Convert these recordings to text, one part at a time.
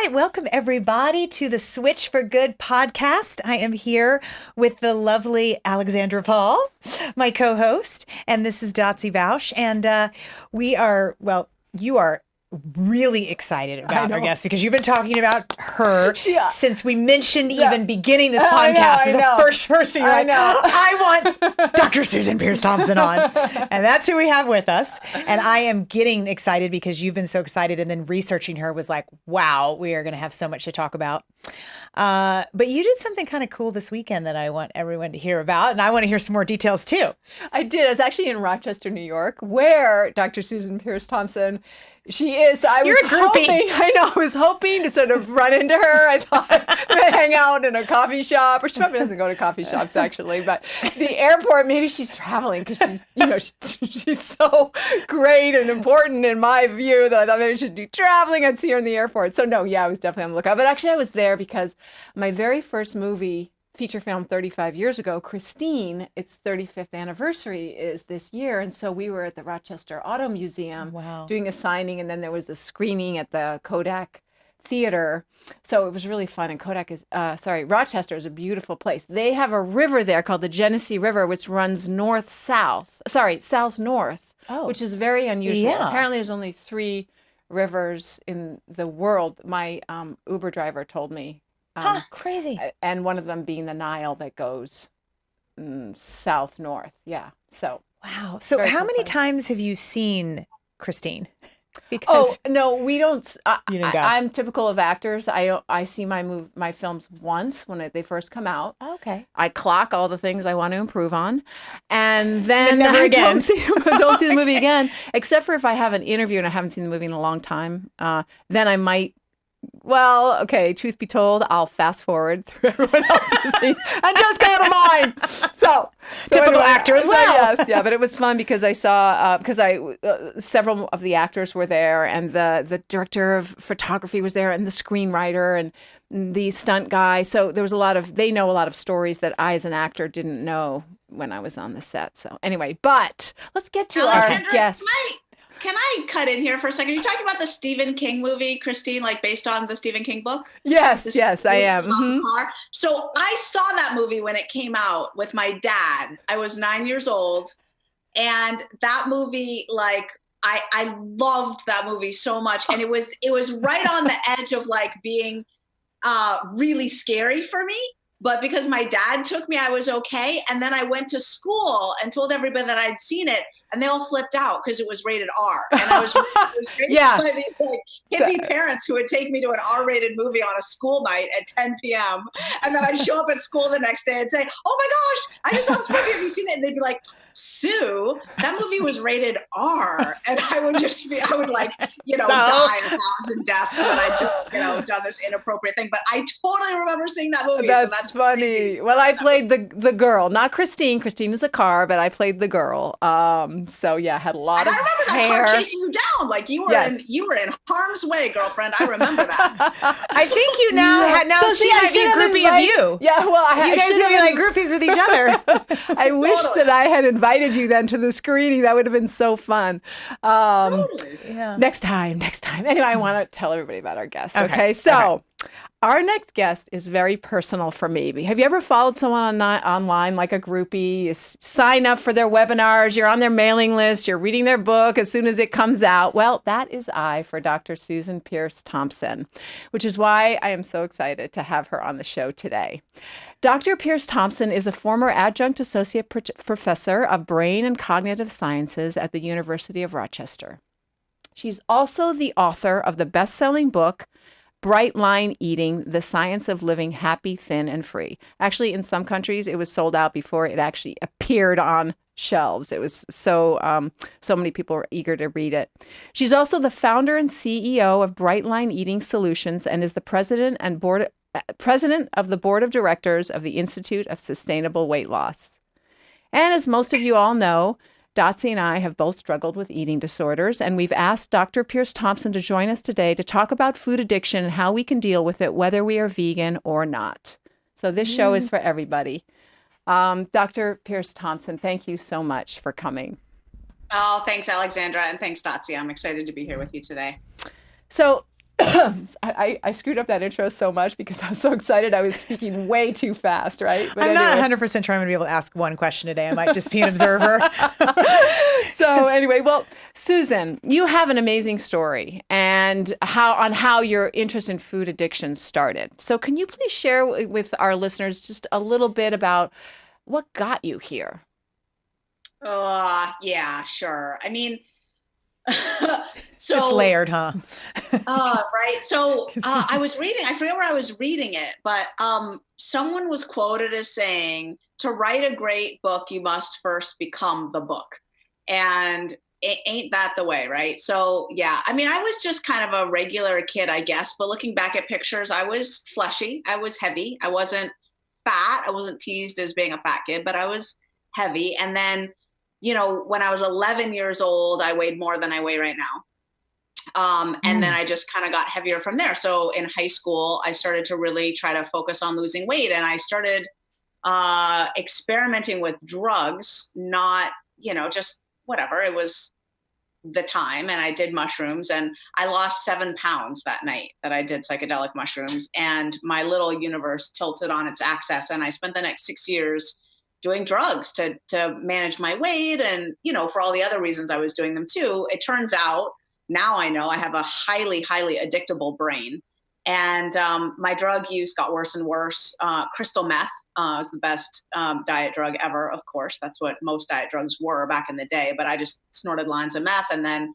right, welcome everybody to the Switch for Good podcast. I am here with the lovely Alexandra Paul, my co-host, and this is Dotsie Bausch. And we are, well, you are really excited about our guest because you've been talking about her since we mentioned even beginning this podcast as a first person. You're like, I want Dr. Susan Peirce Thompson on. And that's who we have with us. And I am getting excited because you've been so excited. And then researching her was like, wow, we are going to have so much to talk about. But you did something kind of cool this weekend that I want everyone to hear about. And I want to hear some more details too. I did. I was actually in Rochester, New York, where Dr. Susan Peirce Thompson, she is. I was hoping to sort of run into her. I thought we'd hang out in a coffee shop, or she probably doesn't go to coffee shops actually, but the airport, maybe she's traveling because she's so great and important in my view that I thought maybe she should do traveling. I'd see her in the airport. So no, I was definitely on the lookout. But actually I was there because my very first movie, feature film 35 years ago, Christine, its 35th anniversary is this year. And so we were at the Rochester Auto Museum doing a signing, and then there was a screening at the Kodak Theater. So it was really fun. And Rochester is a beautiful place. They have a river there called the Genesee River, which runs south-north, which is very unusual. Yeah. Apparently there's only 3 rivers in the world. My Uber driver told me. Crazy. And one of them being the Nile that goes south-north. Yeah. So. Wow. So how many times have you seen Christine? Because no, we don't. You didn't go. I'm typical of actors. I see my films once when they first come out. Okay. I clock all the things I want to improve on, and then never again. Don't see the movie again, except for if I have an interview and I haven't seen the movie in a long time. Then I might. Well, okay, truth be told, I'll fast forward through everyone else's scenes and just go to mine. So typical actor as well. Yes, yeah, but it was fun because I saw, several of the actors were there, and the director of photography was there, and the screenwriter and the stunt guy. So there was they know a lot of stories that I as an actor didn't know when I was on the set. So anyway, but let's get to our guest. Can I cut in here for a second? You're talking about the Stephen King movie, Christine, like based on the Stephen King book? Yes, I am. Mm-hmm. So I saw that movie when it came out with my dad. I was 9 years old. And that movie, like, I loved that movie so much. And it was right on the edge of like being really scary for me. But because my dad took me, I was okay. And then I went to school and told everybody that I'd seen it. And they all flipped out because it was rated R. And I was raised by these like hippie parents who would take me to an R-rated movie on a school night at 10 p.m. And then I'd show up at school the next day and say, oh my gosh, I just saw this movie. Have you seen it? And they'd be like, Sue, that movie was rated R. And I would die in 1,000 deaths when I just, done this inappropriate thing. But I totally remember seeing that movie. That's funny. Crazy. Well, I played the girl, not Christine. Christine is a car, but I played the girl. So yeah, had a lot of hair. I remember that car chasing you down. Like you were in harm's way, girlfriend. I remember that. I think you now she might be a groupie of you. Yeah, well, you guys would be like groupies with each other. I wish that I had invited you then to the screening. That would have been so fun. Totally. Yeah. Next time. Anyway, I want to tell everybody about our guest. Okay. So our next guest is very personal for me. Have you ever followed someone online like a groupie? You sign up for their webinars, you're on their mailing list, you're reading their book as soon as it comes out. Well, that is I for Dr. Susan Peirce Thompson, which is why I am so excited to have her on the show today. Dr. Peirce Thompson is a former adjunct associate professor of brain and cognitive sciences at the University of Rochester. She's also the author of the best-selling book, Bright Line Eating, The Science of Living Happy, Thin, and Free. Actually, in some countries, it was sold out before it actually appeared on shelves. It was so many people were eager to read it. She's also the founder and CEO of Bright Line Eating Solutions and is the president of the board of directors of the Institute of Sustainable Weight Loss. And as most of you all know, Dotsie and I have both struggled with eating disorders, and we've asked Dr. Peirce Thompson to join us today to talk about food addiction and how we can deal with it, whether we are vegan or not. So this show is for everybody. Dr. Peirce Thompson, thank you so much for coming. Oh, thanks, Alexandra, and thanks, Dotsie. I'm excited to be here with you today. So I screwed up that intro so much because I was so excited. I was speaking way too fast, right? But I'm not 100% sure I'm going to be able to ask one question today. I might just be an observer. So anyway, well, Susan, you have an amazing story and how your interest in food addiction started. So can you please share with our listeners just a little bit about what got you here? Yeah, sure. I mean, so it's layered, huh? Right. So I was reading, I forget where I was reading it, but someone was quoted as saying, to write a great book, you must first become the book. And ain't that the way, right? So yeah, I mean, I was just kind of a regular kid, I guess, but looking back at pictures, I was fleshy, I was heavy, I wasn't fat, I wasn't teased as being a fat kid, but I was heavy. And then, when I was 11 years old, I weighed more than I weigh right now. And then I just kind of got heavier from there. So in high school, I started to really try to focus on losing weight. And I started experimenting with drugs, not, just whatever. It was the time. And I did mushrooms and I lost 7 pounds that night that I did psychedelic mushrooms. And my little universe tilted on its axis. And I spent the next 6 years doing drugs to manage my weight. And, for all the other reasons I was doing them too. It turns out, now I know I have a highly, highly addictable brain. And my drug use got worse and worse. Crystal meth is the best diet drug ever, of course. That's what most diet drugs were back in the day. But I just snorted lines of meth and then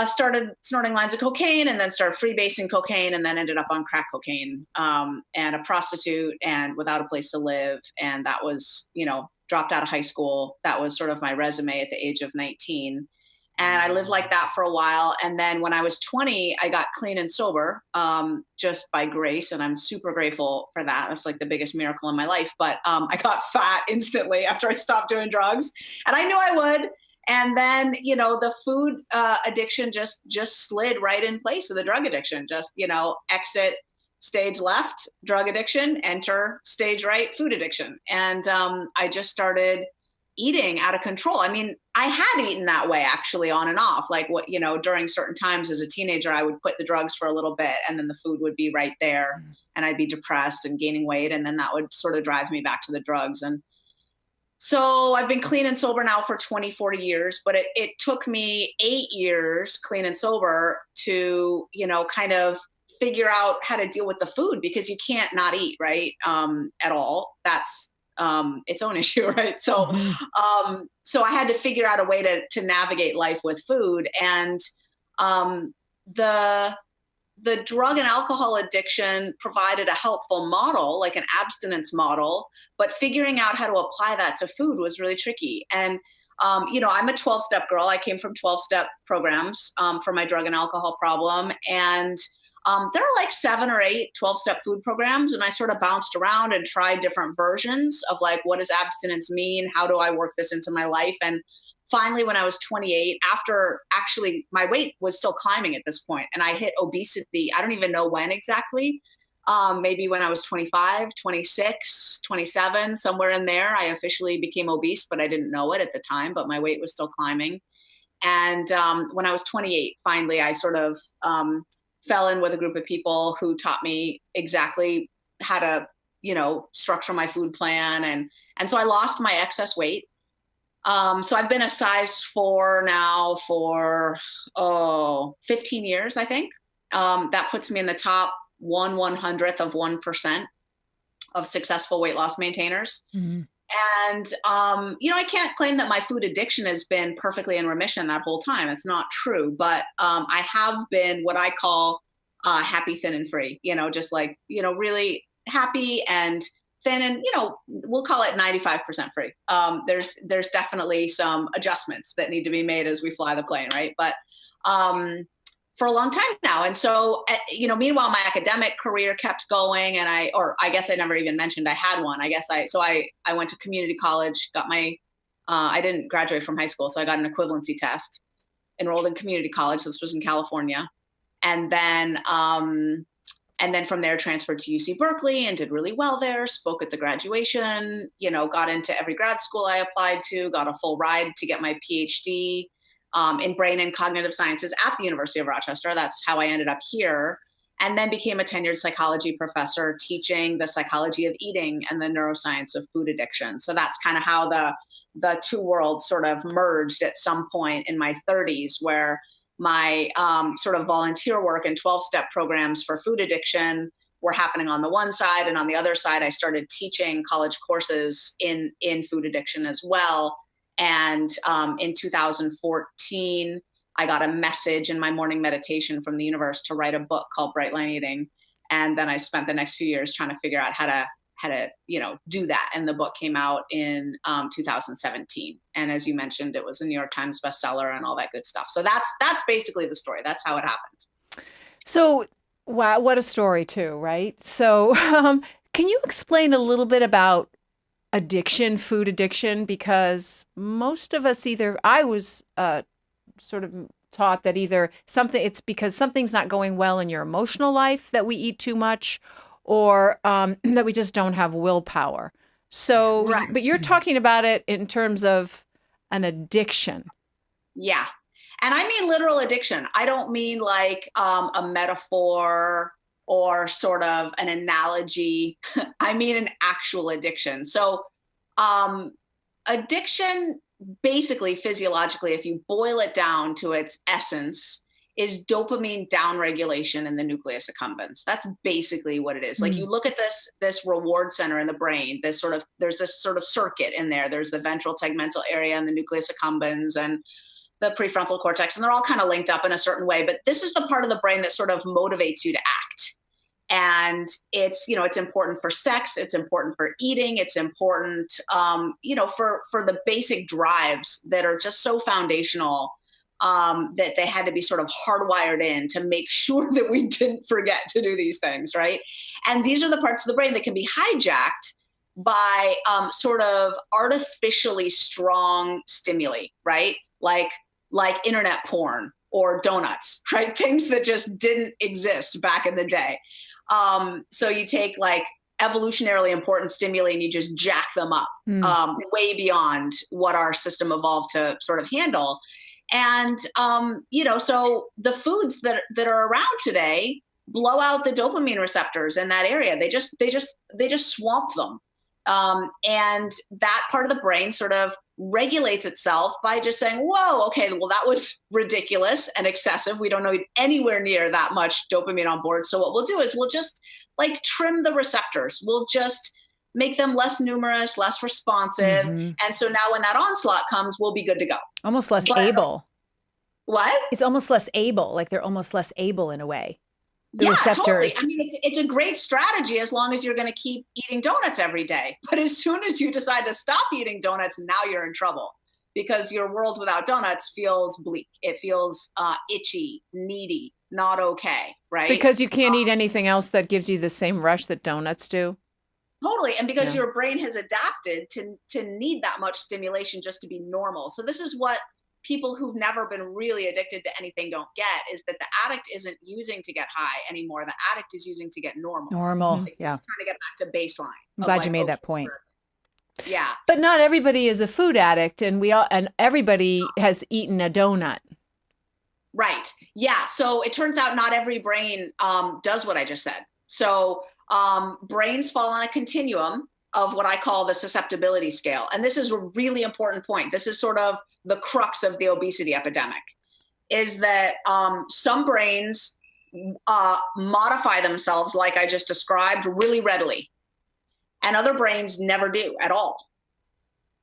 started snorting lines of cocaine and then started freebasing cocaine and then ended up on crack cocaine and a prostitute and without a place to live. And that was, dropped out of high school. That was sort of my resume at the age of 19. And I lived like that for a while. And then when I was 20, I got clean and sober just by grace. And I'm super grateful for that. That's like the biggest miracle in my life. But I got fat instantly after I stopped doing drugs. And I knew I would. And then, the food addiction just slid right in place of the drug addiction. Just, exit stage left, drug addiction, enter stage right, food addiction. And I just started eating out of control. I mean, I had eaten that way actually on and off. Like during certain times as a teenager, I would quit the drugs for a little bit and then the food would be right there and I'd be depressed and gaining weight. And then that would sort of drive me back to the drugs. And so I've been clean and sober now for 24 years, but it took me 8 years clean and sober to, kind of figure out how to deal with the food because you can't not eat, right? At all. That's its own issue, right? So, so I had to figure out a way to navigate life with food. And the drug and alcohol addiction provided a helpful model, like an abstinence model, but figuring out how to apply that to food was really tricky. And, I'm a 12-step girl. I came from 12-step programs for my drug and alcohol problem. And there are like 7 or 8 12-step food programs. And I sort of bounced around and tried different versions of like, what does abstinence mean? How do I work this into my life? And finally, when I was 28, after actually my weight was still climbing at this point, and I hit obesity, I don't even know when exactly, maybe when I was 25, 26, 27, somewhere in there, I officially became obese, but I didn't know it at the time, but my weight was still climbing. And when I was 28, finally, I sort of fell in with a group of people who taught me exactly how to, structure my food plan. And so I lost my excess weight. So I've been a size 4 now for 15 years, I think. That puts me in the top 1/100th of 1% of successful weight loss maintainers. Mm-hmm. And, I can't claim that my food addiction has been perfectly in remission that whole time. It's not true, but I have been what I call happy, thin, and free, just like, really happy and thin and, we'll call it 95% free. There's definitely some adjustments that need to be made as we fly the plane, right? But for a long time now. And so, meanwhile, my academic career kept going and I guess I never even mentioned I had one. I went to community college, got my, I didn't graduate from high school. So I got an equivalency test, enrolled in community college. This was in California. And then from there transferred to UC Berkeley and did really well there, spoke at the graduation, got into every grad school I applied to, got a full ride to get my PhD. in brain and cognitive sciences at the University of Rochester. That's how I ended up here. And then became a tenured psychology professor teaching the psychology of eating and the neuroscience of food addiction. So that's kind of how the two worlds sort of merged at some point in my 30s, where my sort of volunteer work and 12-step programs for food addiction were happening on the one side. And on the other side, I started teaching college courses in food addiction as well. And in 2014, I got a message in my morning meditation from the universe to write a book called Braylon Eating. And then I spent the next few years trying to figure out how to do that. And the book came out in 2017. And as you mentioned, it was a New York Times bestseller and all that good stuff. So that's basically the story. That's how it happened. So, wow, what a story too, right? So can you explain a little bit about addiction, food addiction? Because most of us I was sort of taught that either it's because something's not going well in your emotional life that we eat too much, or that we just don't have willpower. So, right. But you're talking about it in terms of an addiction. Yeah. And I mean literal addiction. I don't mean like a metaphor or sort of an analogy. I mean an actual addiction. So addiction, basically physiologically, if you boil it down to its essence, is dopamine downregulation in the nucleus accumbens. That's basically what it is. Like you look at this reward center in the brain, there's this sort of circuit in there. There's the ventral tegmental area and the nucleus accumbens and the prefrontal cortex, and they're all kind of linked up in a certain way. But this is the part of the brain that sort of motivates you to act. And it's important for sex. It's important for eating. It's important, for the basic drives that are just so foundational that they had to be sort of hardwired in to make sure that we didn't forget to do these things, right? And these are the parts of the brain that can be hijacked by sort of artificially strong stimuli, right? Like internet porn or donuts, right? Things that just didn't exist back in the day. So you take like evolutionarily important stimuli and you just jack them up way beyond what our system evolved to sort of handle. And, so the foods that are around today blow out the dopamine receptors in that area. They just swamp them. And that part of the brain sort of regulates itself by just saying, whoa, okay, well, that was ridiculous and excessive. We don't need anywhere near that much dopamine on board. So what we'll do is we'll just like trim the receptors. We'll just make them less numerous, less responsive. Mm-hmm. And so now when that onslaught comes, we'll be good to go. Almost less able. What? It's almost less able. Like they're almost less able in a way. The receptors. Totally. I mean, it's a great strategy as long as you're going to keep eating donuts every day. But as soon as you decide to stop eating donuts, now you're in trouble because your world without donuts feels bleak. It feels itchy, needy, not okay, right? Because you can't eat anything else that gives you the same rush that donuts do. Totally. And because your brain has adapted to need that much stimulation just to be normal. So this is what people who've never been really addicted to anything don't get, is that the addict isn't using to get high anymore. The addict is using to get normal. Yeah. Trying to get back to baseline. I'm glad you made that point. Yeah. But not everybody is a food addict, and everybody has eaten a donut. Right. Yeah. So it turns out not every brain does what I just said. So brains fall on a continuum of what I call the susceptibility scale. And this is a really important point. This is sort of the crux of the obesity epidemic, is that some brains modify themselves, like I just described, really readily. And other brains never do at all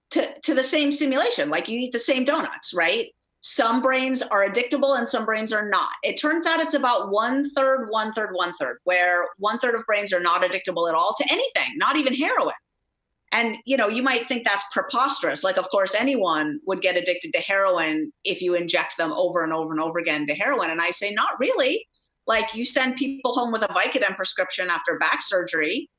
to the same stimulation. Like you eat the same donuts, right? Some brains are addictable and some brains are not. It turns out it's about 1/3, 1/3, 1/3, where 1/3 of brains are not addictable at all to anything, not even heroin. And, you might think that's preposterous. Like, of course, anyone would get addicted to heroin if you inject them over and over and over again to heroin. And I say, not really. Like, you send people home with a Vicodin prescription after back surgery.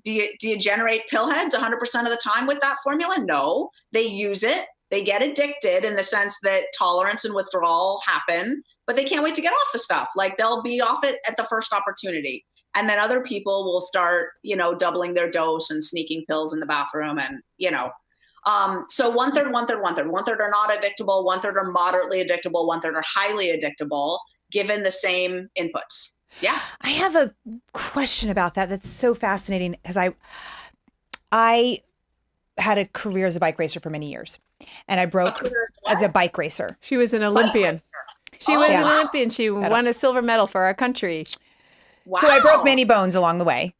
Do you generate pill heads 100% of the time with that formula? No, they use it. They get addicted in the sense that tolerance and withdrawal happen, but they can't wait to get off the stuff. Like they'll be off it at the first opportunity. And then other people will start, doubling their dose and sneaking pills in the bathroom. And, So one third, one third, one third. One third are not addictable, one third are moderately addictable, one third are highly addictable, given the same inputs. Yeah. I have a question about that. That's so fascinating because I had a career as a bike racer for many years, and I broke as a bike racer. She was an Olympian. She was an Olympian. She won a silver medal for our country. Wow. So I broke many bones along the way.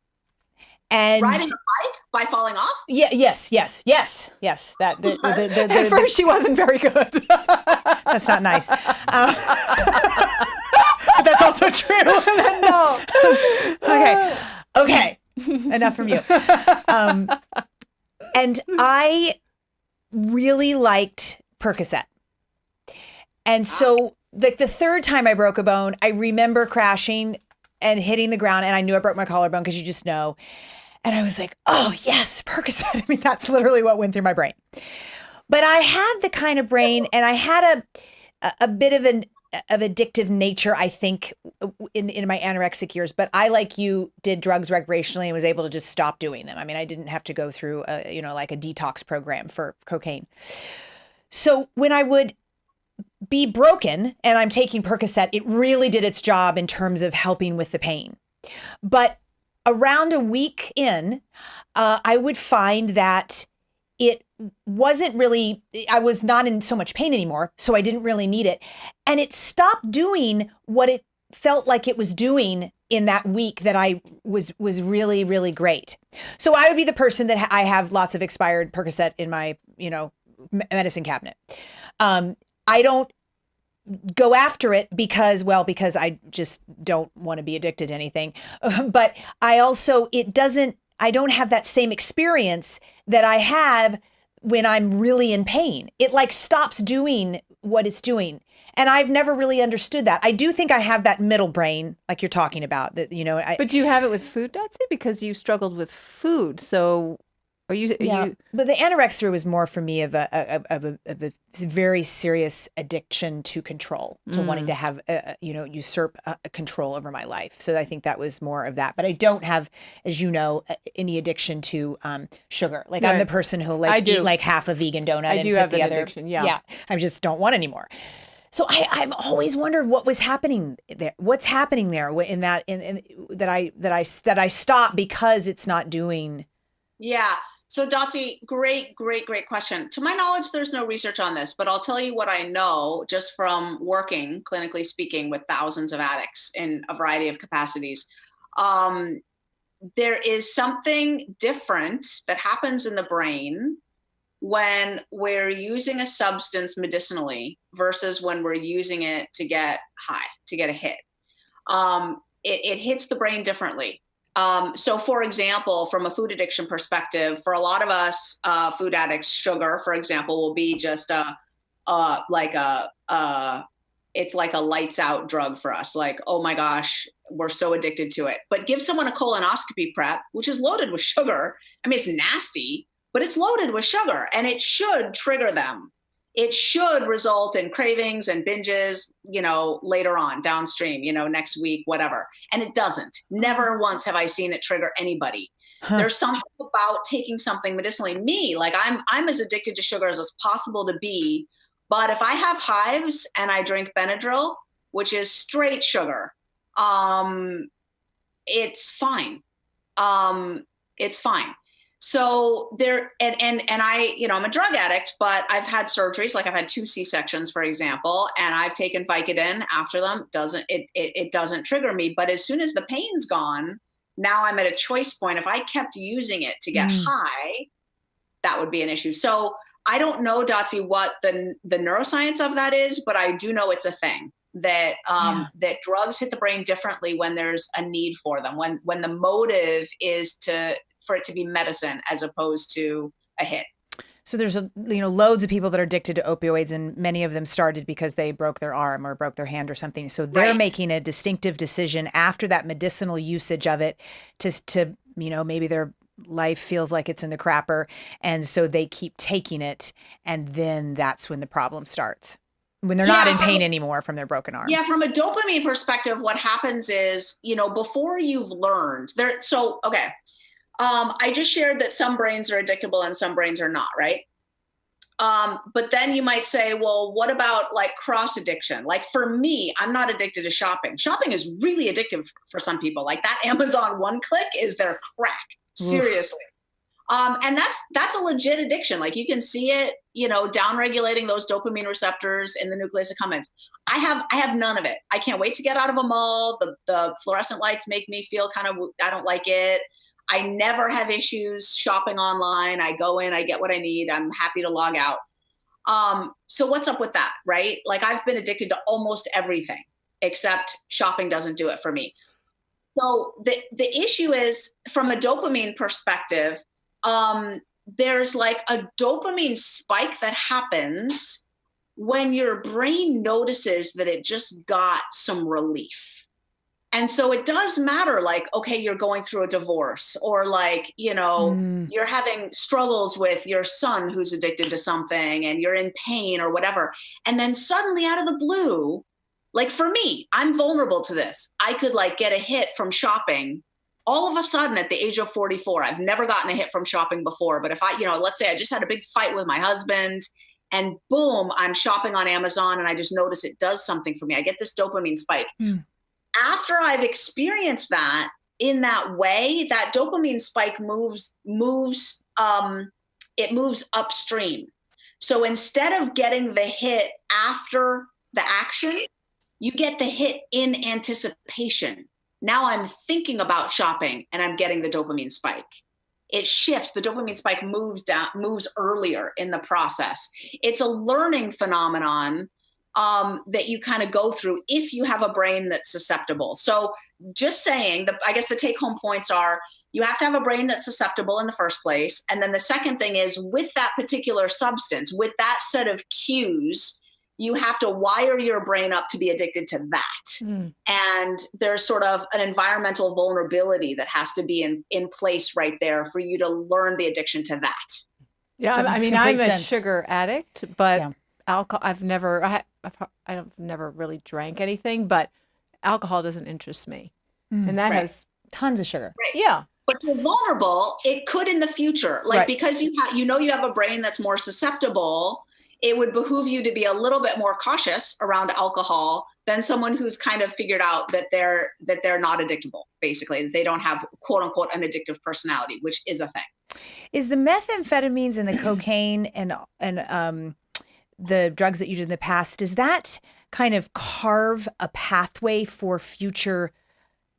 And riding a bike by falling off? Yeah, yes. That At first she wasn't very good. That's not nice. But that's also true. No. Okay. Enough from you. And I really liked Percocet. And so like the third time I broke a bone, I remember crashing and hitting the ground, and I knew I broke my collarbone because you just know. And I was like, oh yes, Percocet. I mean, that's literally what went through my brain. But I had the kind of brain, and I had a bit of addictive nature, I think, in my anorexic years. But I, like you, did drugs recreationally and was able to just stop doing them. I mean, I didn't have to go through like a detox program for cocaine. So when I would be broken and I'm taking Percocet, it really did its job in terms of helping with the pain. But around a week in, I would find that it wasn't really, I was not in so much pain anymore, so I didn't really need it. And it stopped doing what it felt like it was doing in that week that I was really, really great. So I would be the person that I have lots of expired Percocet in my, medicine cabinet. I don't go after it because I just don't want to be addicted to anything. But I don't have that same experience that I have when I'm really in pain. It like stops doing what it's doing. And I've never really understood that. I do think I have that middle brain, like you're talking about, that, But do you have it with food, Dotsie? Because you struggled with food. So are you? But the anorexia was more for me of a very serious addiction to control, to wanting to have, usurp control over my life. So I think that was more of that. But I don't have, as you know, any addiction to sugar. Like I'm the person who eat like half a vegan donut. I do have an addiction. Yeah. I just don't want anymore. So I've always wondered what was happening there. What's happening there in that that I stopped because it's not doing. Yeah. So Dotsie, great question. To my knowledge, there's no research on this, but I'll tell you what I know just from working, clinically speaking, with thousands of addicts in a variety of capacities. There is something different that happens in the brain when we're using a substance medicinally versus when we're using it to get high, to get a hit. It hits the brain differently. So for example, from a food addiction perspective, for a lot of us food addicts, sugar, for example, will be just it's like a lights out drug for us. Like, oh my gosh, we're so addicted to it. But give someone a colonoscopy prep, which is loaded with sugar. I mean, it's nasty, but it's loaded with sugar and it should trigger them. It should result in cravings and binges, later on downstream, next week, whatever. And it doesn't. Never once have I seen it trigger anybody. There's something about taking something medicinally. Me, like I'm as addicted to sugar as it's possible to be. But if I have hives and I drink Benadryl, which is straight sugar, it's fine. It's fine. So there, and I, I'm a drug addict, but I've had surgeries, like I've had 2 C-sections, for example, and I've taken Vicodin after them. It doesn't trigger me. But as soon as the pain's gone, now I'm at a choice point. If I kept using it to get high, that would be an issue. So I don't know, Dotsie, what the neuroscience of that is, but I do know it's a thing that that drugs hit the brain differently when there's a need for them, when the motive is for it to be medicine as opposed to a hit. So there's loads of people that are addicted to opioids, and many of them started because they broke their arm or broke their hand or something. So they're making a distinctive decision after that medicinal usage of it to maybe their life feels like it's in the crapper, and so they keep taking it, and then that's when the problem starts. When they're not in pain anymore from their broken arm. Yeah, from a dopamine perspective, what happens is, before you've learned there. So, okay. I just shared that some brains are addictable and some brains are not, right? But then you might say, well, what about like cross addiction? Like for me, I'm not addicted to shopping. Shopping is really addictive for some people. Like that Amazon one click is their crack. Seriously. And that's a legit addiction. Like you can see it, down regulating those dopamine receptors in the nucleus accumbens. I have none of it. I can't wait to get out of a mall. The fluorescent lights make me feel I don't like it. I never have issues shopping online. I go in, I get what I need. I'm happy to log out. So what's up with that, right? Like I've been addicted to almost everything except shopping doesn't do it for me. So the issue is from a dopamine perspective, there's like a dopamine spike that happens when your brain notices that it just got some relief. And so it does matter, like, okay, you're going through a divorce or like, you're having struggles with your son who's addicted to something and you're in pain or whatever. And then suddenly out of the blue, like for me, I'm vulnerable to this. I could like get a hit from shopping all of a sudden at the age of 44. I've never gotten a hit from shopping before, but if I, let's say I just had a big fight with my husband and boom, I'm shopping on Amazon and I just notice it does something for me. I get this dopamine spike. After I've experienced that in that way, that dopamine spike moves upstream. So instead of getting the hit after the action, you get the hit in anticipation. Now I'm thinking about shopping and I'm getting the dopamine spike. It shifts. The dopamine spike moves earlier in the process. It's a learning phenomenon that you kind of go through if you have a brain that's susceptible. So just saying, I guess the take home points are you have to have a brain that's susceptible in the first place. And then the second thing is with that particular substance, with that set of cues, you have to wire your brain up to be addicted to that. And there's sort of an environmental vulnerability that has to be in place right there for you to learn the addiction to that. Yeah, I mean, I'm a sugar addict, but alcohol, I've never really drank anything, but alcohol doesn't interest me. And that has tons of sugar. Right. Yeah. But you're vulnerable, it could in the future. Like because you have a brain that's more susceptible, it would behoove you to be a little bit more cautious around alcohol than someone who's kind of figured out that they're not addictable, basically. They don't have, quote unquote, an addictive personality, which is a thing. Is the methamphetamines and the cocaine and the drugs that you did in the past, does that kind of carve a pathway for future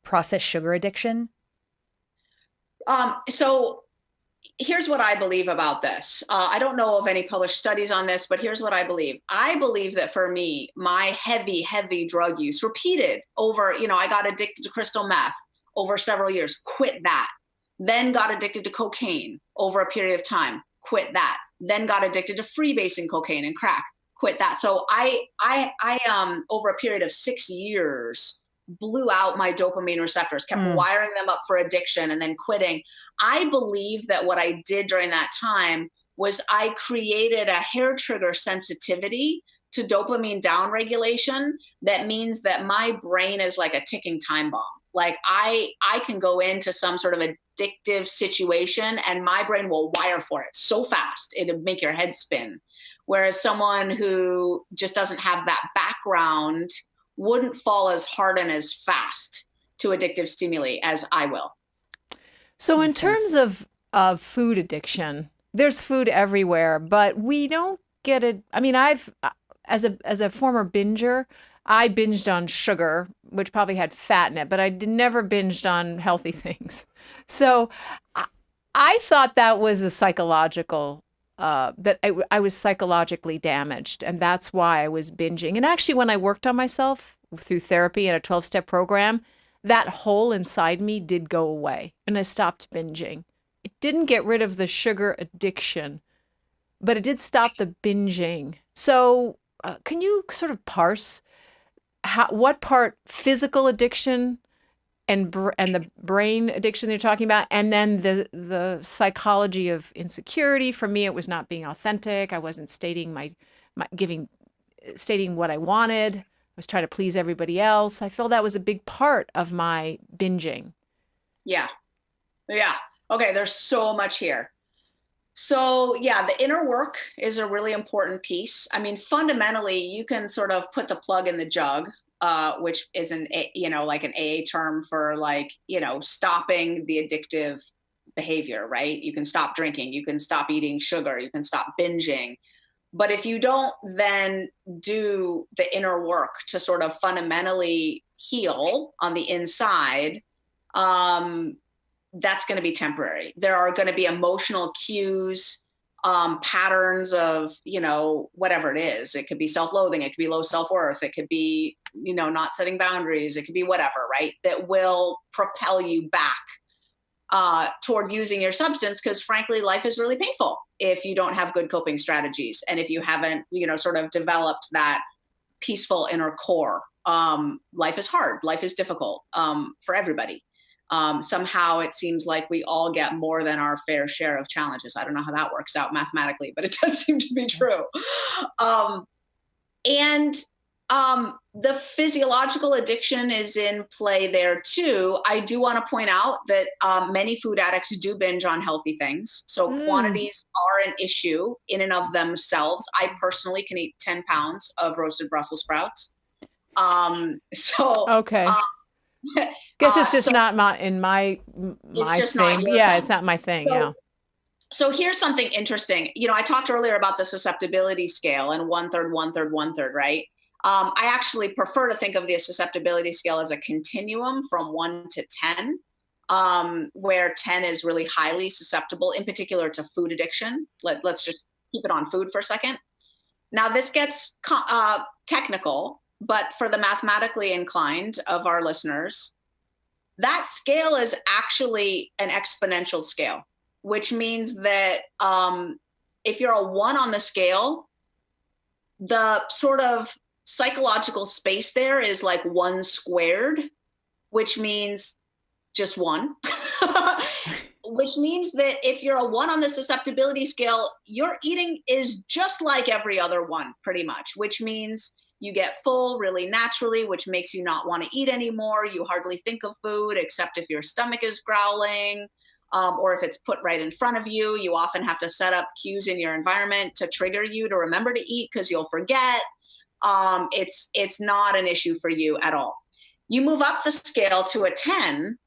processed sugar addiction? So here's what I believe about this. I don't know of any published studies on this, but here's what I believe. I believe that for me, my heavy, heavy drug use repeated over, I got addicted to crystal meth over several years, quit that. Then got addicted to cocaine over a period of time, quit that. Then got addicted to freebasing cocaine and crack, quit that. So I over a period of 6 years, blew out my dopamine receptors, kept wiring them up for addiction and then quitting. I believe that what I did during that time was I created a hair trigger sensitivity to dopamine downregulation. That means that my brain is like a ticking time bomb. Like I can go into some sort of addictive situation and my brain will wire for it so fast, it'll make your head spin. Whereas someone who just doesn't have that background wouldn't fall as hard and as fast to addictive stimuli as I will. So in terms of food addiction, there's food everywhere, but we don't get it. I mean, as a former binger, I binged on sugar, which probably had fat in it, but I never binged on healthy things. So I thought that was a psychological that I was psychologically damaged, and that's why I was binging. And actually, when I worked on myself through therapy and a 12-step program, that hole inside me did go away, and I stopped binging. It didn't get rid of the sugar addiction, but it did stop the binging. So can you sort of parse what part physical addiction and the brain addiction they're talking about, and then the psychology of insecurity? For me, it was not being authentic. I wasn't stating stating what I wanted. I was trying to please everybody else. I feel that was a big part of my binging. Yeah. Okay, there's so much here. So yeah, the inner work is a really important piece. I mean, fundamentally, you can sort of put the plug in the jug, which is like an AA term for like, stopping the addictive behavior, right? You can stop drinking, you can stop eating sugar, you can stop binging. But if you don't then do the inner work to sort of fundamentally heal on the inside, that's going to be temporary. There are going to be emotional cues, patterns of, whatever it is. It could be self-loathing. It could be low self-worth. It could be, not setting boundaries. It could be whatever, right? That will propel you back toward using your substance. Because frankly, life is really painful if you don't have good coping strategies. And if you haven't, sort of developed that peaceful inner core. Life is hard. Life is difficult for everybody. Somehow it seems like we all get more than our fair share of challenges. I don't know how that works out mathematically, but it does seem to be true. And the physiological addiction is in play there too. I do want to point out that many food addicts do binge on healthy things. So quantities are an issue in and of themselves. I personally can eat 10 pounds of roasted Brussels sprouts. Okay. Guess it's just not my thing. Yeah, it's not my thing. So here's something interesting. I talked earlier about the susceptibility scale and 1/3, 1/3, 1/3, right? I actually prefer to think of the susceptibility scale as a continuum from 1 to 10, where 10 is really highly susceptible, in particular to food addiction. Let's just keep it on food for a second. Now, this gets technical, but for the mathematically inclined of our listeners, that scale is actually an exponential scale, which means that if you're a 1 on the scale, the sort of psychological space there is like 1 squared, which means just 1. Which means that if you're a 1 on the susceptibility scale, your eating is just like every other one, pretty much, which means you get full really naturally, which makes you not want to eat anymore. You hardly think of food except if your stomach is growling, or if it's put right in front of you. You often have to set up cues in your environment to trigger you to remember to eat because you'll forget. It's not an issue for you at all. You move up the scale to a 10,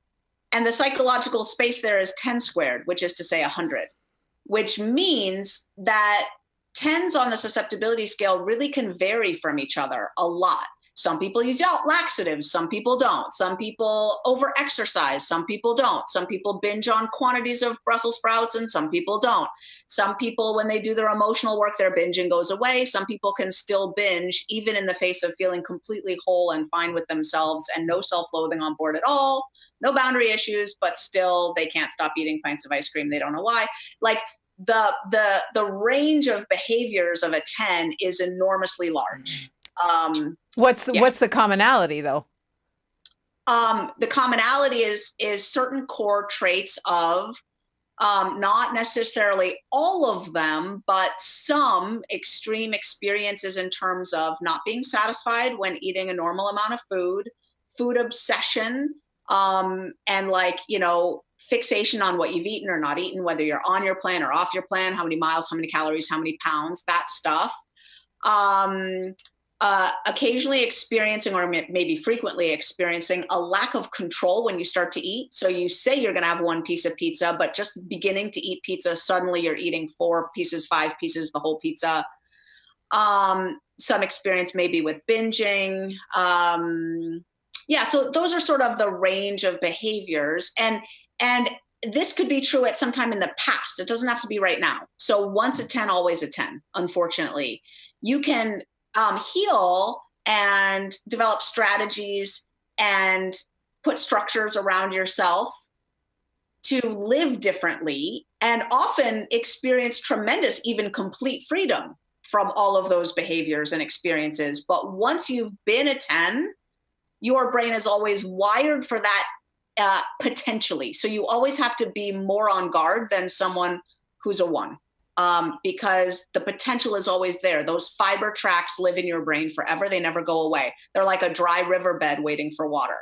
and the psychological space there is 10 squared, which is to say 100, which means that 10s on the susceptibility scale really can vary from each other a lot. Some people use laxatives, some people don't. Some people over-exercise, some people don't. Some people binge on quantities of Brussels sprouts and some people don't. Some people, when they do their emotional work, their binging goes away. Some people can still binge even in the face of feeling completely whole and fine with themselves and no self-loathing on board at all, no boundary issues, but still they can't stop eating pints of ice cream. They don't know why. Like, the range of behaviors of a 10 is enormously large. What's the commonality though? The commonality is certain core traits of not necessarily all of them, but some extreme experiences in terms of not being satisfied when eating a normal amount of food obsession, and fixation on what you've eaten or not eaten, whether you're on your plan or off your plan, how many miles, how many calories, how many pounds, that stuff. Occasionally experiencing, or maybe frequently experiencing, a lack of control when you start to eat. So you say you're going to have 1 piece of pizza, but just beginning to eat pizza, suddenly you're eating 4 pieces, 5 pieces, the whole pizza. Some experience maybe with binging. So those are sort of the range of behaviors. And this could be true at some time in the past. It doesn't have to be right now. So once a 10, always a 10, unfortunately. You can heal and develop strategies and put structures around yourself to live differently and often experience tremendous, even complete freedom from all of those behaviors and experiences. But once you've been a 10, your brain is always wired for that potentially. So you always have to be more on guard than someone who's a 1. Because the potential is always there. Those fiber tracks live in your brain forever. They never go away. They're like a dry riverbed waiting for water.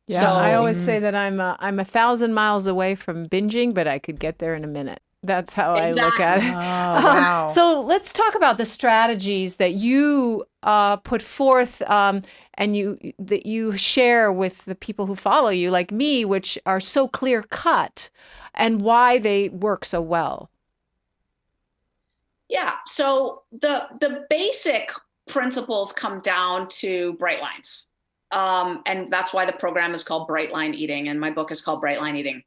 Yeah, so I always say that I'm 1,000 miles away from binging, but I could get there in a minute. That's how I look at it. Oh, wow. So let's talk about the strategies that you put forth and that you share with the people who follow you, like me, which are so clear cut, and why they work so well. Yeah. So the basic principles come down to bright lines. And that's why the program is called Bright Line Eating, and my book is called Bright Line Eating.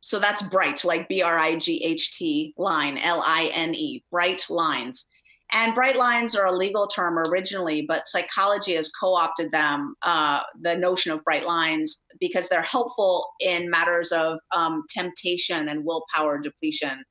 So that's bright, like BRIGHT line, LINE, bright lines. And bright lines are a legal term originally, but psychology has co-opted them, the notion of bright lines, because they're helpful in matters of temptation and willpower depletion.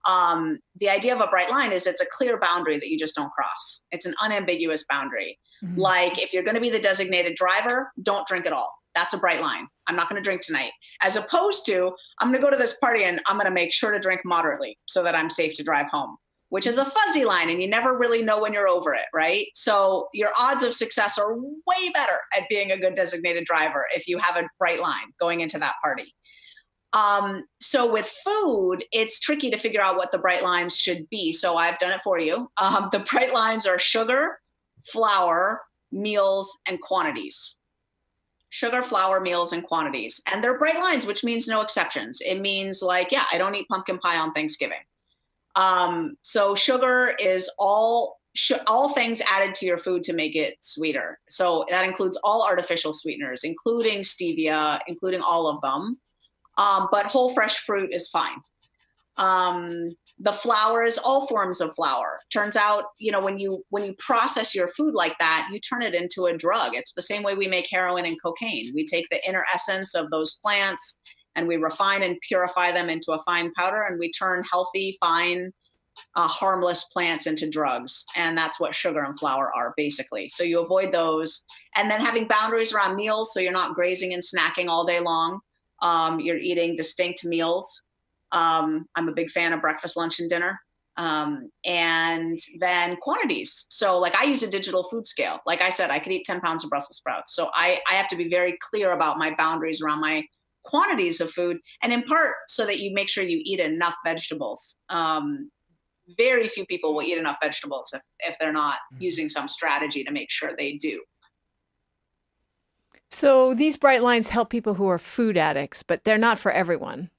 The idea of a bright line is it's a clear boundary that you just don't cross. It's an unambiguous boundary. Mm-hmm. Like if you're going to be the designated driver, don't drink at all. That's a bright line. I'm not going to drink tonight. As opposed to, I'm going to go to this party and I'm going to make sure to drink moderately so that I'm safe to drive home, which is a fuzzy line and you never really know when you're over it, right? So your odds of success are way better at being a good designated driver if you have a bright line going into that party. So with food, it's tricky to figure out what the bright lines should be. So I've done it for you. The bright lines are sugar, flour, meals, and quantities. Sugar, flour, meals, and quantities. And they're bright lines, which means no exceptions. It means like, yeah, I don't eat pumpkin pie on Thanksgiving. So sugar is all things added to your food to make it sweeter. So that includes all artificial sweeteners, including stevia, including all of them. But whole fresh fruit is fine. The flour is all forms of flour. Turns out, when you process your food like that, you turn it into a drug. It's the same way we make heroin and cocaine. We take the inner essence of those plants and we refine and purify them into a fine powder, and we turn healthy, fine, harmless plants into drugs. And that's what sugar and flour are, basically. So you avoid those. And then having boundaries around meals, so you're not grazing and snacking all day long. You're eating distinct meals. I'm a big fan of breakfast, lunch, and dinner. And then quantities. So like I use a digital food scale. Like I said, I could eat 10 pounds of Brussels sprouts. So I have to be very clear about my boundaries around my quantities of food, and in part so that you make sure you eat enough vegetables. Very few people will eat enough vegetables if they're not using some strategy to make sure they do. So these bright lines help people who are food addicts, but they're not for everyone.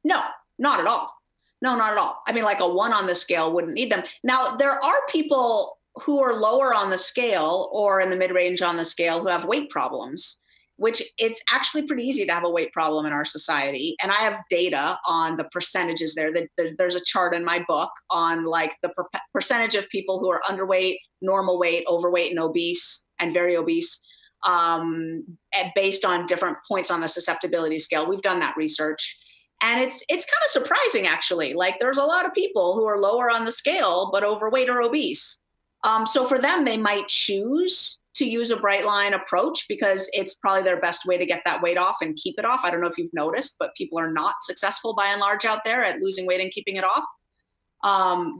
No, not at all. No, not at all. I mean, like a 1 on the scale wouldn't need them. Now, there are people who are lower on the scale or in the mid-range on the scale who have weight problems, which it's actually pretty easy to have a weight problem in our society. And I have data on the percentages there. There's a chart in my book on like the percentage of people who are underweight, normal weight, overweight, and obese, and very obese, based on different points on the susceptibility scale. We've done that research. And it's kind of surprising, actually. Like there's a lot of people who are lower on the scale, but overweight or obese. So for them, they might choose to use a bright line approach because it's probably their best way to get that weight off and keep it off. I don't know if you've noticed, but people are not successful by and large out there at losing weight and keeping it off.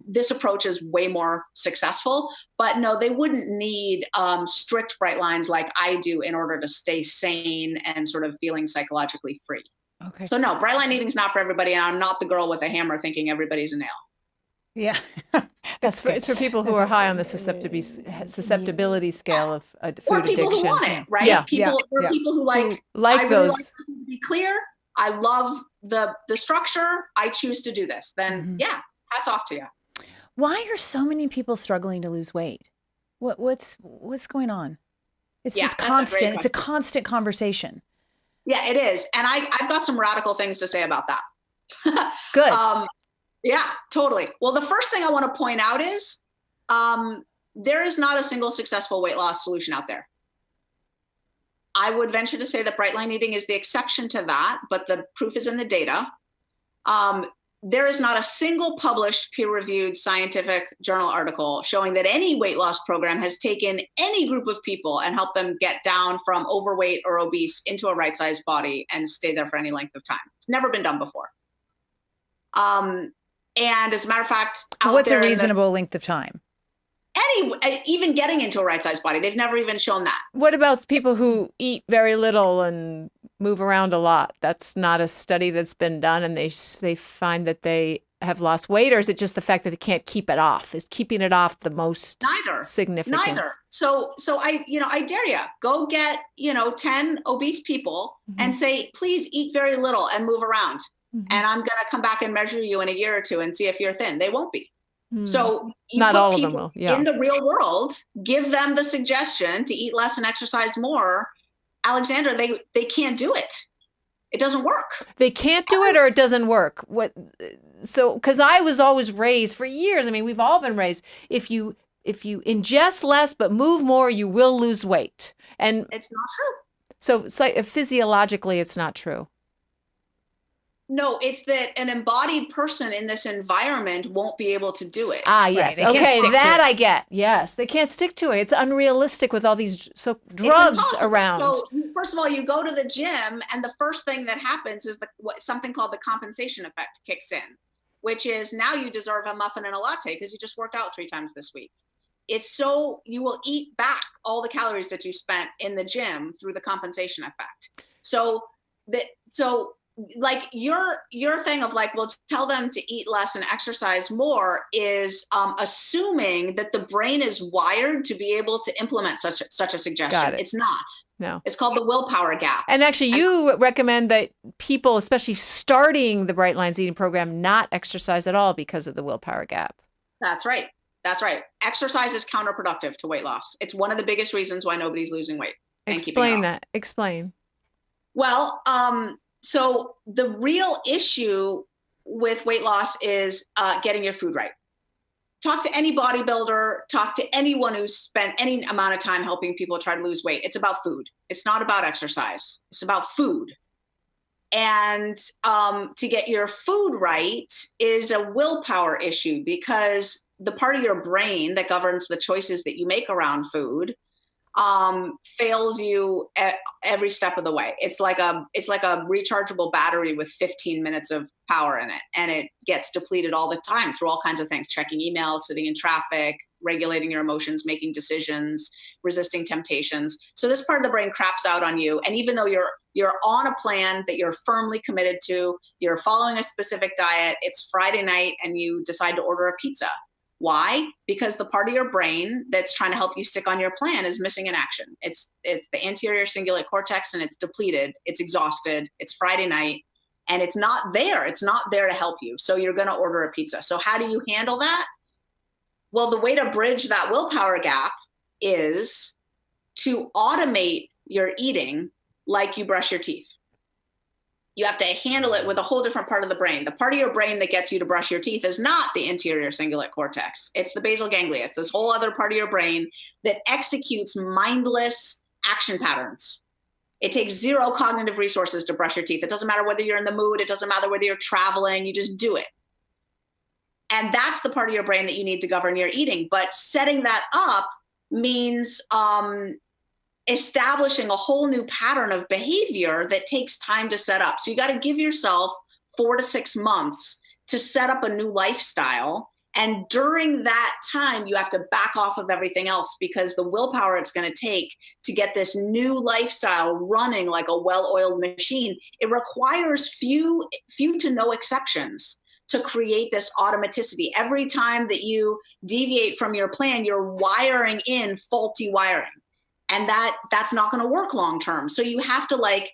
This approach is way more successful, but no, they wouldn't need strict bright lines like I do in order to stay sane and sort of feeling psychologically free. Okay. So no, bright line eating is not for everybody. And I'm not the girl with a hammer thinking everybody's a nail. Yeah. It's for people who are high on the susceptibility scale of food or people addiction. Who want it, right? Yeah. People who like I really those. Like to be clear. I love the structure. I choose to do this. Then yeah, hats off to you. Why are so many people struggling to lose weight? What's going on? It's just constant. It's a constant conversation. Yeah, it is. And I've got some radical things to say about that. Good. Yeah, totally. Well, the first thing I want to point out is there is not a single successful weight loss solution out there. I would venture to say that bright line eating is the exception to that, but the proof is in the data. There is not a single published peer-reviewed scientific journal article showing that any weight loss program has taken any group of people and helped them get down from overweight or obese into a right-sized body and stay there for any length of time. It's never been done before. And as a matter of fact, what's a reasonable length of time? Even getting into a right-sized body, they've never even shown that. What about people who eat very little and move around a lot. That's not a study that's been done, and they find that they have lost weight, or is it just the fact that they can't keep it off? Is keeping it off the most significant? Neither. So I dare you, go get, 10 obese people and say, please eat very little and move around. And I'm going to come back and measure you in a year or two and see if you're thin. They won't be. So not all of them will. Yeah. In the real world, give them the suggestion to eat less and exercise more. Alexandra, they can't do it. It doesn't work. They can't do it, or it doesn't work. So, because I was always raised for years. I mean, we've all been raised. If you ingest less but move more, you will lose weight. And it's not true. So it's like physiologically, it's not true. No, it's that an embodied person in this environment won't be able to do it. Ah, yes. Right. Okay, that I get. Yes, they can't stick to it. It's unrealistic with all these drugs around. So first of all, you go to the gym, and the first thing that happens is something called the compensation effect kicks in, which is now you deserve a muffin and a latte because you just worked out 3 times this week. It's so you will eat back all the calories that you spent in the gym through the compensation effect. So like your thing of like, well, tell them to eat less and exercise more is assuming that the brain is wired to be able to implement such a suggestion. It's not. No. It's called the willpower gap. And actually, you recommend that people, especially starting the Bright Lines eating program, not exercise at all because of the willpower gap. That's right. Exercise is counterproductive to weight loss. It's one of the biggest reasons why nobody's losing weight. Explain that. Explain. Well, so the real issue with weight loss is getting your food right. Talk to any bodybuilder, talk to anyone who's spent any amount of time helping people try to lose weight. It's about food. It's not about exercise. It's about food. And to get your food right is a willpower issue, because the part of your brain that governs the choices that you make around food fails you at every step of the way. It's like a rechargeable battery with 15 minutes of power in it, and it gets depleted all the time through all kinds of things: checking emails, sitting in traffic, regulating your emotions, making decisions, resisting temptations. So this part of the brain craps out on you, and even though you're on a plan that you're firmly committed to, you're following a specific diet, it's Friday night and you decide to order a pizza. Why? Because the part of your brain that's trying to help you stick on your plan is missing in action. It's the anterior cingulate cortex, and it's depleted. It's exhausted. It's Friday night, and it's not there. It's not there to help you. So you're going to order a pizza. So how do you handle that? Well, the way to bridge that willpower gap is to automate your eating like you brush your teeth. You have to handle it with a whole different part of the brain. The part of your brain that gets you to brush your teeth is not the anterior cingulate cortex. It's the basal ganglia. It's this whole other part of your brain that executes mindless action patterns. It takes 0 cognitive resources to brush your teeth. It doesn't matter whether you're in the mood. It doesn't matter whether you're traveling. You just do it. And that's the part of your brain that you need to govern your eating. But setting that up means establishing a whole new pattern of behavior that takes time to set up. So you got to give yourself 4 to 6 months to set up a new lifestyle. And during that time, you have to back off of everything else, because the willpower it's going to take to get this new lifestyle running like a well-oiled machine, it requires few to no exceptions to create this automaticity. Every time that you deviate from your plan, you're wiring in faulty wiring. And that's not going to work long term. So you have to like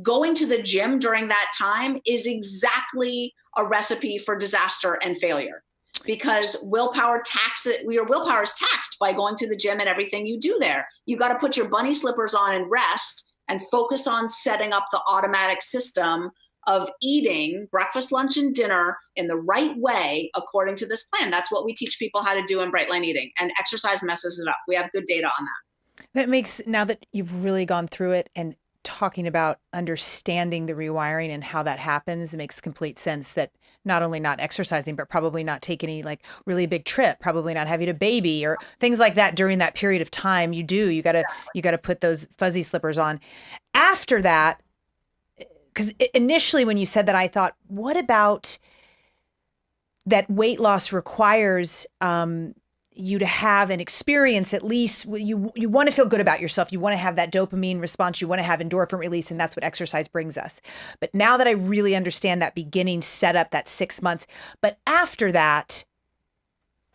going to the gym during that time is exactly a recipe for disaster and failure, because your willpower is taxed by going to the gym and everything you do there. You got to put your bunny slippers on and rest and focus on setting up the automatic system of eating breakfast, lunch, and dinner in the right way according to this plan. That's what we teach people how to do in Bright Line Eating, and exercise messes it up. We have good data on that. That makes, now that you've really gone through it and talking about understanding the rewiring and how that happens, it makes complete sense that not only not exercising, but probably not take any like really big trip, probably not having a baby or things like that during that period of time. You gotta put those fuzzy slippers on. After that, because initially when you said that, I thought, what about that weight loss requires you to have an experience, at least you want to feel good about yourself. You want to have that dopamine response. You want to have endorphin release. And that's what exercise brings us. But now that I really understand that beginning setup, that 6 months, but after that,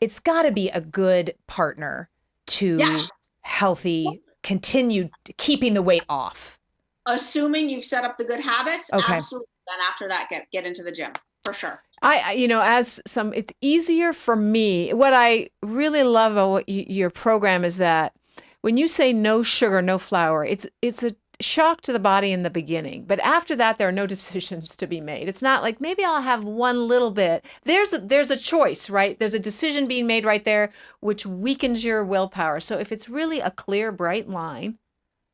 it's got to be a good partner to healthy, continued keeping the weight off. Assuming you've set up the good habits, okay. Absolutely. Then after that, get into the gym for sure. It's easier for me. What I really love about your program is that when you say no sugar, no flour, it's a shock to the body in the beginning. But after that, there are no decisions to be made. It's not like maybe I'll have one little bit. There's a choice, right? There's a decision being made right there, which weakens your willpower. So if it's really a clear, bright line,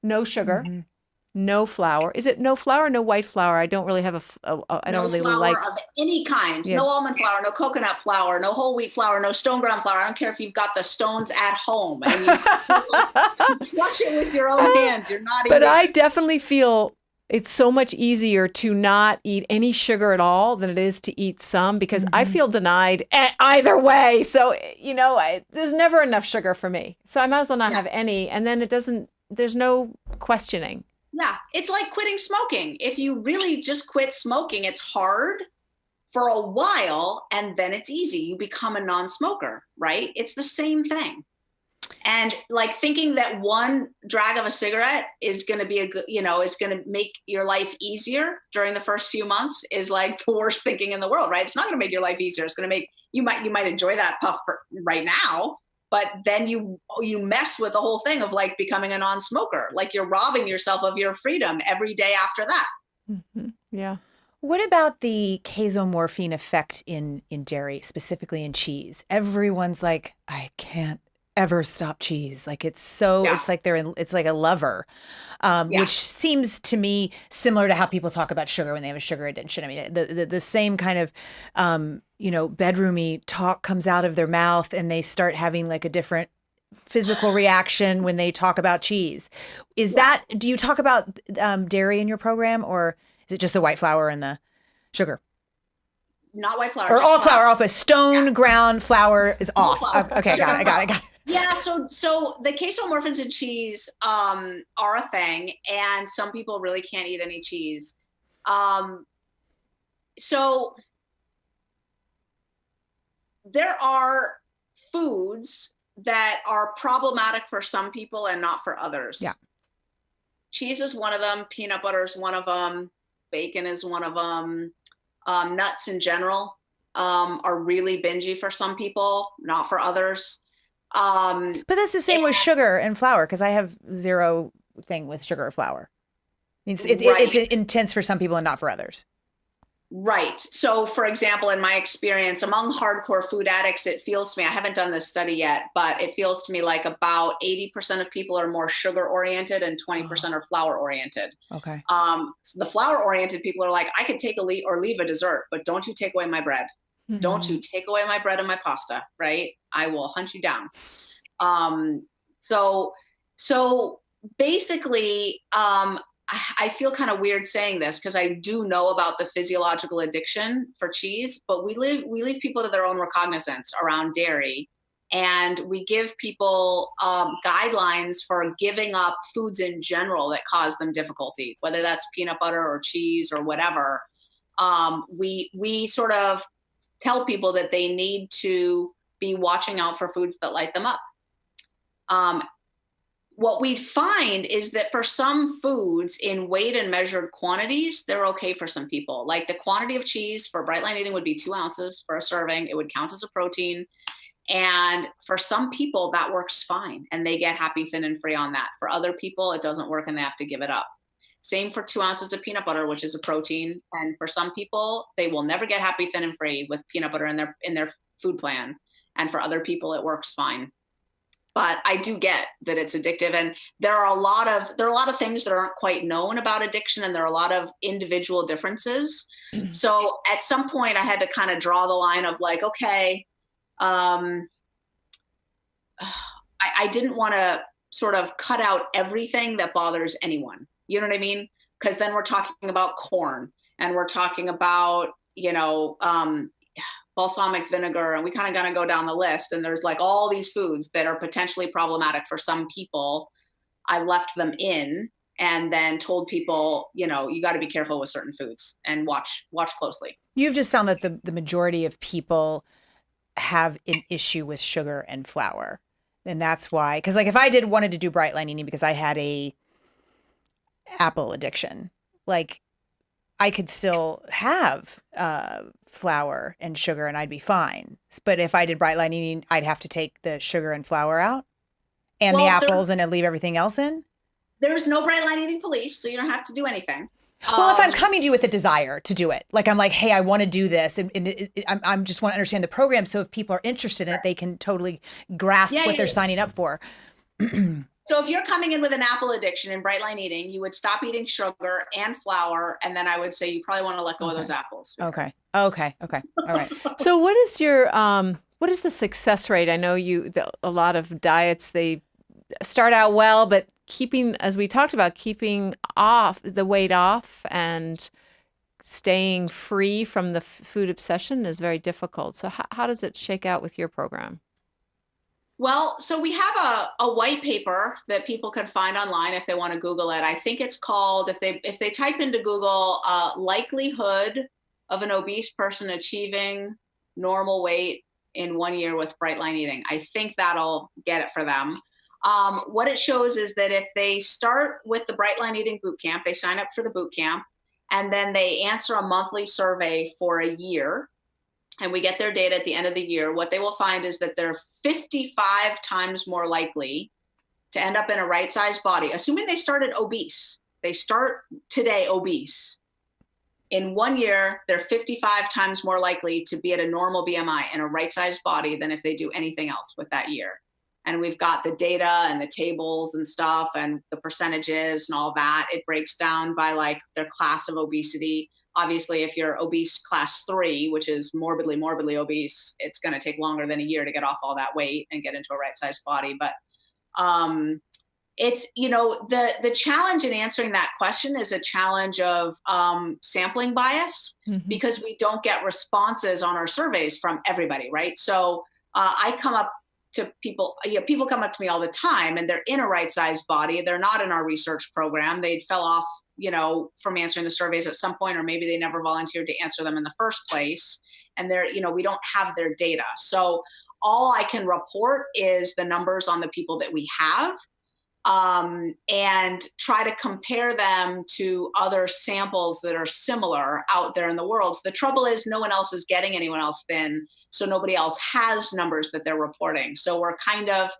no sugar, no flour. Is it no flour, no white flour? I don't really have I don't really like. No flour of any kind. Yeah. No almond flour, no coconut flour, no whole wheat flour, no stone ground flour. I don't care if you've got the stones at home and you crush it with your own hands. You're not eating. But I definitely feel it's so much easier to not eat any sugar at all than it is to eat some, because I feel denied either way. So, there's never enough sugar for me. So I might as well not have any. And then there's no questioning. Yeah, it's like quitting smoking. If you really just quit smoking, it's hard for a while and then it's easy. You become a non-smoker, right? It's the same thing. And like thinking that one drag of a cigarette is going to be is going to make your life easier during the first few months is like the worst thinking in the world, right? It's not going to make your life easier. It's going to make, you might enjoy that puff right now, but then you mess with the whole thing of like becoming a non-smoker. Like you're robbing yourself of your freedom every day after that. Mm-hmm. Yeah. What about the casomorphine effect in dairy, specifically in cheese? Everyone's like, I can't ever stop cheese. Like it's like it's like a lover, which seems to me similar to how people talk about sugar when they have a sugar addiction. I mean, the same kind of, bedroomy talk comes out of their mouth and they start having like a different physical reaction when they talk about cheese. Do you talk about dairy in your program, or is it just the white flour and the sugar? Not white flour. Or all flour off. A stone ground flour is off. Okay, got it. Yeah, so the casomorphins in cheese are a thing, and some people really can't eat any cheese. So there are foods that are problematic for some people and not for others. Yeah. Cheese is one of them. Peanut butter is one of them. Bacon is one of them. Nuts in general are really bingy for some people, not for others. But that's the same with sugar and flour, because I have zero thing with sugar or flour. It's intense for some people and not for others. Right. So, for example, in my experience, among hardcore food addicts, it feels to me, I haven't done this study yet, but it feels to me like about 80% of people are more sugar oriented and 20% are flour oriented. Okay. So the flour oriented people are like, I could take or leave a dessert, but don't you take away my bread. Mm-hmm. Don't you take away my bread and my pasta, right? I will hunt you down. So basically, I feel kind of weird saying this because I do know about the physiological addiction for cheese, but we leave people to their own recognizance around dairy, and we give people guidelines for giving up foods in general that cause them difficulty, whether that's peanut butter or cheese or whatever. We sort of tell people that they need to be watching out for foods that light them up. What we find is that for some foods in weighed and measured quantities, they're okay for some people. Like the quantity of cheese for bright line eating would be 2 ounces for a serving. It would count as a protein. And for some people that works fine and they get happy, thin and free on that. For other people, it doesn't work and they have to give it up. Same for 2 ounces of peanut butter, which is a protein. And for some people, they will never get happy, thin and free with peanut butter in their food plan. And for other people, it works fine. But I do get that it's addictive, and there are a lot of things that aren't quite known about addiction, and there are a lot of individual differences. Mm-hmm. So at some point, I had to kind of draw the line of like, okay, I didn't want to sort of cut out everything that bothers anyone. You know what I mean? Because then we're talking about corn, and we're talking about balsamic vinegar, and we kind of gonna go down the list. And there's like all these foods that are potentially problematic for some people. I left them in and then told people, you know, you got to be careful with certain foods and watch closely. You've just found that the majority of people have an issue with sugar and flour. And that's why, because like if I wanted to do bright line eating because I had a apple addiction, like I could still have flour and sugar and I'd be fine. But if I did bright line eating, I'd have to take the sugar and flour out and the apples and I'd leave everything else in. There's no bright line eating police, so you don't have to do anything. Well, if I'm coming to you with a desire to do it, like I'm like, hey, I want to do this, and I'm just want to understand the program. So if people are interested in it, they can totally grasp what they're signing up for. So if you're coming in with an apple addiction and bright line eating, you would stop eating sugar and flour, and then I would say you probably want to let go of those apples. Okay. All right. So what is your what is the success rate? I know a lot of diets, they start out well, but keeping, as we talked about, keeping off the weight off and staying free from the food obsession is very difficult. So how does it shake out with your program? Well, so we have a white paper that people can find online if they want to Google it. I think it's called, if they type into Google, likelihood of an obese person achieving normal weight in 1 year with bright line eating. I think that'll get it for them. What it shows is that if they start with the bright line eating boot camp, they sign up for the boot camp, and then they answer a monthly survey for a year, and we get their data at the end of the year, what they will find is that they're 55 times more likely to end up in a right-sized body, assuming they started obese. They start today obese. In 1 year, they're 55 times more likely to be at a normal BMI in a right-sized body than if they do anything else with that year. And we've got the data and the tables and stuff and the percentages and all that. It breaks down by like their class of obesity. Obviously, if you're obese class 3, which is morbidly obese, it's going to take longer than a year to get off all that weight and get into a right-sized body. But it's, you know, the challenge in answering that question is a challenge of sampling bias, because we don't get responses on our surveys from everybody, right? So I come up to people, people come up to me all the time and they're in a right-sized body. They're not in our research program. They fell off, you know, from answering the surveys at some point, or maybe they never volunteered to answer them in the first place. And they're, you know, we don't have their data. So all I can report is the numbers on the people that we have, and try to compare them to other samples that are similar out there in the world. So the trouble is no one else is getting anyone else thin, so nobody else has numbers that they're reporting. So we're kind of,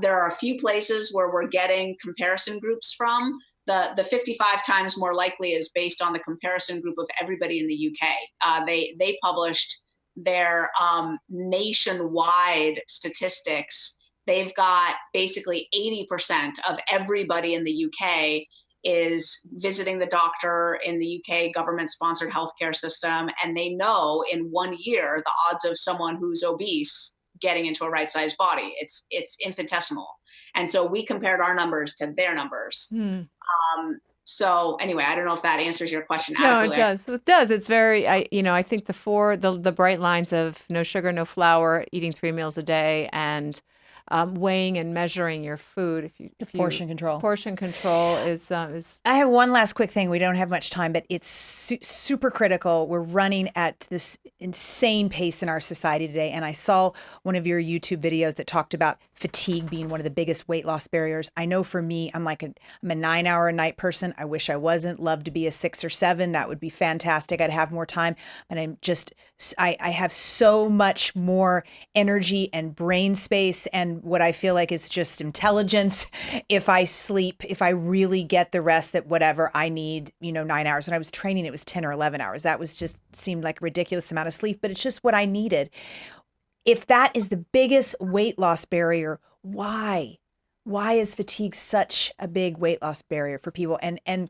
there are a few places where we're getting comparison groups from. The 55 times more likely is based on the comparison group of everybody in the UK. They published their nationwide statistics. They've got basically 80% of everybody in the UK is visiting the doctor in the UK government-sponsored healthcare system, and they know in 1 year the odds of someone who's obese getting into a right-sized body, it's infinitesimal. And so we compared our numbers to their numbers. So anyway, I don't know if that answers your question adequately. No, it does. It does. It's very, I think the bright lines of no sugar, no flour, eating 3 meals a day, and weighing and measuring your food. If you Portion control. Portion control is. I have one last quick thing. We don't have much time, but it's super critical. We're running at this insane pace in our society today. And I saw one of your YouTube videos that talked about fatigue being one of the biggest weight loss barriers. I know for me, I'm a 9-hour a night person. I wish I wasn't. Love to be a 6 or 7. That would be fantastic. I'd have more time. And I have so much more energy and brain space and what I feel like is just intelligence if I sleep, if I really get the rest that whatever I need, 9 hours. When I was training, it was 10 or 11 hours. That was just seemed like a ridiculous amount of sleep, but it's just what I needed. If that is the biggest weight loss barrier, why? Why is fatigue such a big weight loss barrier for people? And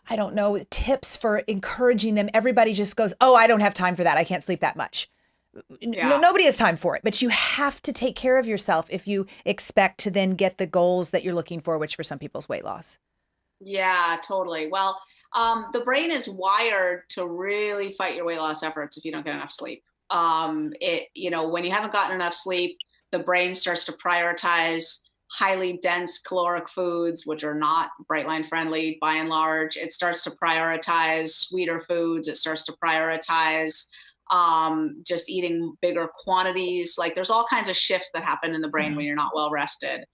I don't know, tips for encouraging them. Everybody just goes, oh, I don't have time for that. I can't sleep that much. Yeah. No, nobody has time for it, but you have to take care of yourself if you expect to then get the goals that you're looking for, which for some people's weight loss. Yeah, totally. Well, the brain is wired to really fight your weight loss efforts if you don't get enough sleep. When you haven't gotten enough sleep, the brain starts to prioritize highly dense caloric foods, which are not Brightline friendly by and large. It starts to prioritize sweeter foods. It starts to prioritize just eating bigger quantities. Like there's all kinds of shifts that happen in the brain when you're not well rested.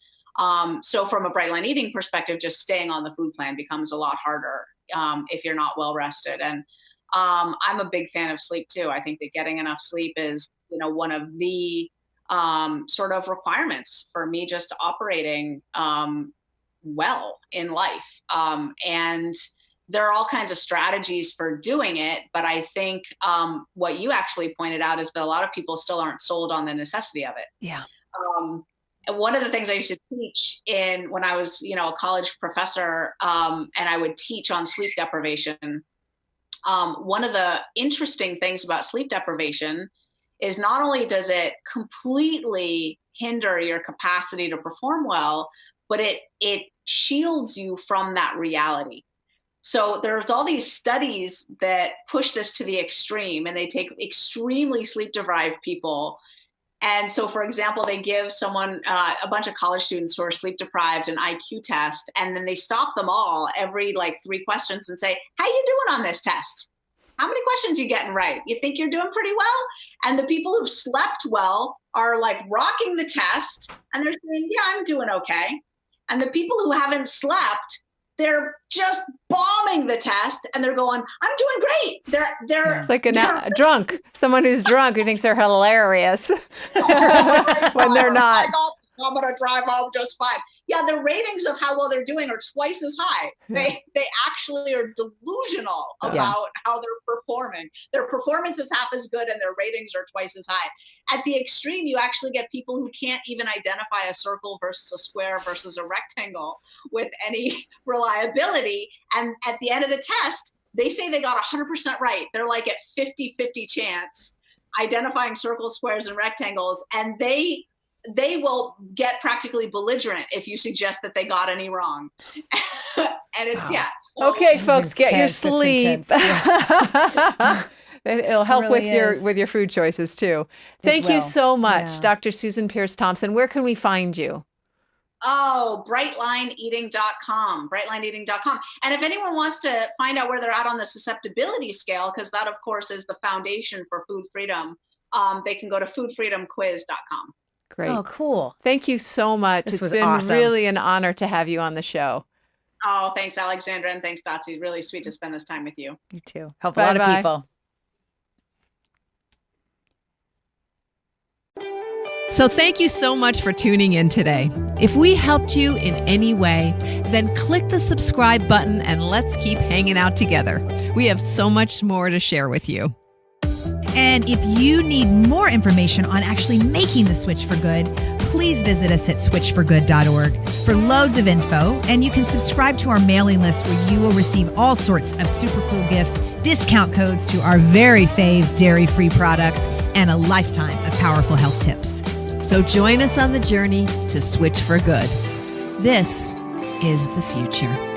So from a Brightline eating perspective, just staying on the food plan becomes a lot harder if you're not well rested. And I'm a big fan of sleep too. I think that getting enough sleep is, one of the sort of requirements for me just operating well in life. And there are all kinds of strategies for doing it. But I think what you actually pointed out is that a lot of people still aren't sold on the necessity of it. Yeah. And one of the things I used to teach when I was, a college professor, and I would teach on sleep deprivation. One of the interesting things about sleep deprivation is not only does it completely hinder your capacity to perform well, but it shields you from that reality. So there's all these studies that push this to the extreme, and they take extremely sleep deprived people. And so, for example, they give someone, a bunch of college students who are sleep deprived, an IQ test, and then they stop them all every 3 questions and say, how you doing on this test? How many questions you getting right? You think you're doing pretty well? And the people who've slept well are rocking the test, and they're saying, yeah, I'm doing okay. And the people who haven't slept, they're just bombing the test, and they're going, I'm doing great. They're it's like a drunk, someone who's drunk who thinks they're hilarious when they're not. I'm going to drive home just fine. Yeah, the ratings of how well they're doing are twice as high. They actually are delusional about how they're performing. Their performance is half as good and their ratings are twice as high. At the extreme, you actually get people who can't even identify a circle versus a square versus a rectangle with any reliability. And at the end of the test, they say they got 100% right. They're at 50-50 chance identifying circles, squares, and rectangles. And they will get practically belligerent if you suggest that they got any wrong. And it's, okay, folks, get your sleep. It'll help really with your food choices too. Thank you so much, Dr. Susan Peirce Thompson. Where can we find you? Oh, brightlineeating.com, brightlineeating.com. And if anyone wants to find out where they're at on the susceptibility scale, because that, of course, is the foundation for food freedom, they can go to foodfreedomquiz.com. Great. Oh, cool. Thank you so much. It's been awesome. Really an honor to have you on the show. Oh, thanks, Alexandra. And thanks, Dotsie. Really sweet to spend this time with you. You too. Help a lot of people. So thank you so much for tuning in today. If we helped you in any way, then click the subscribe button and let's keep hanging out together. We have so much more to share with you. And if you need more information on actually making the switch for good, please visit us at switchforgood.org for loads of info. And you can subscribe to our mailing list where you will receive all sorts of super cool gifts, discount codes to our very fave dairy-free products, and a lifetime of powerful health tips. So join us on the journey to switch for good. This is the future.